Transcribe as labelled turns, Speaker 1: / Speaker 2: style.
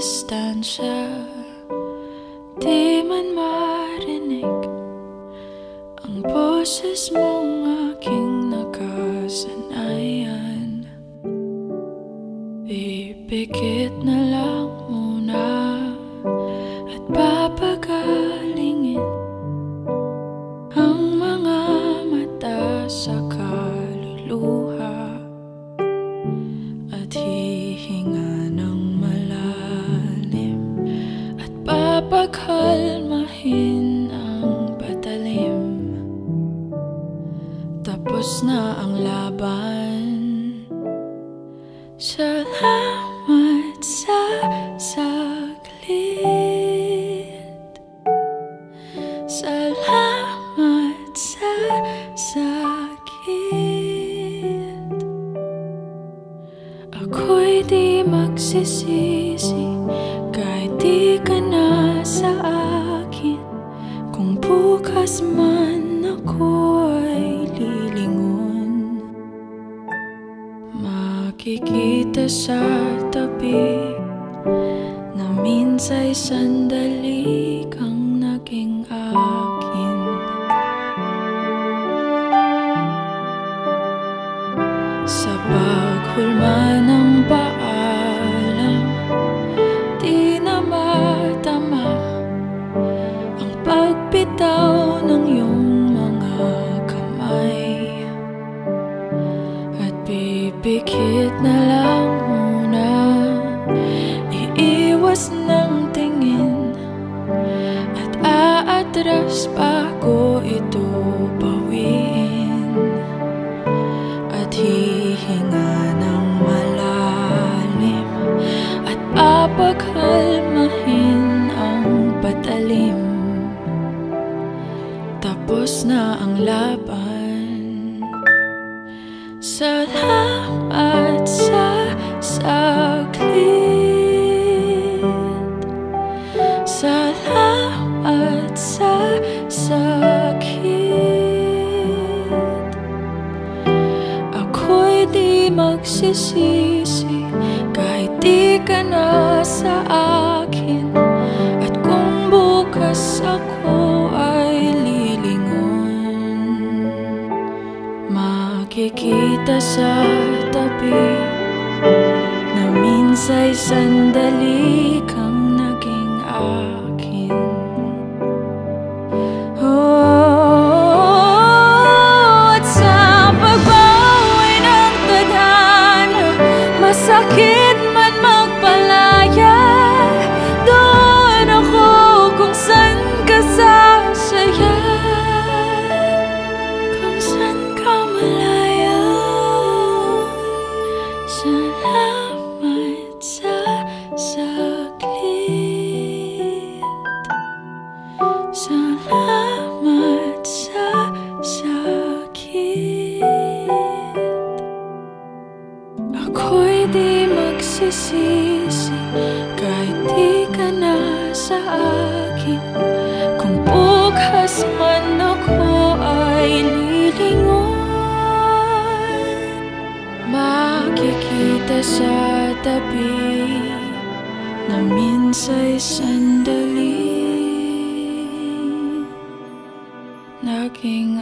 Speaker 1: distansya, di man marinig ang boses mong aking nakasanayan. Pipikit na lang muna at papagalingin ang mga mata sa kaluluha at hihinga ng malalim at papakalmahin ang patalim. Tapos na ang laban. Salamat sa saglit. Salamat sa sakit. Ako'y di magsisisi kahit di ka na sa akin. Kung bukas man ako ay lilingon, makikita sa tabi na minsa'y sandali kang naging akin. Sa paghulma ng paalam, di na matama ang pagbitaw ng iyong mga kamay. At pipikit na lang muna, iiwas ng tingin at aatras bago ito bawiin. At hihinga ng malalim at papagkalmahin ang patalim. Tapos na ang laban. Salamat sa saglit. Salamat sa sakit. Ako'y di magsisisi kahit di ka na sa akin. At kung bukas ako ay lilingon, makikita sa tabi na minsa'y sandali kang naging akin. At sa pagbawi ng tadhana, masakit man magpalaya, doon ako kung saan ka sasaya, kung saan ka malaya. Salamat sa saglit. Salamat sa sakit. Ako'y di magsisisi kahit di ka na sa akin. Kung bukas man ako ay lilingon, makikita sa tabi na minsa'y sandali naging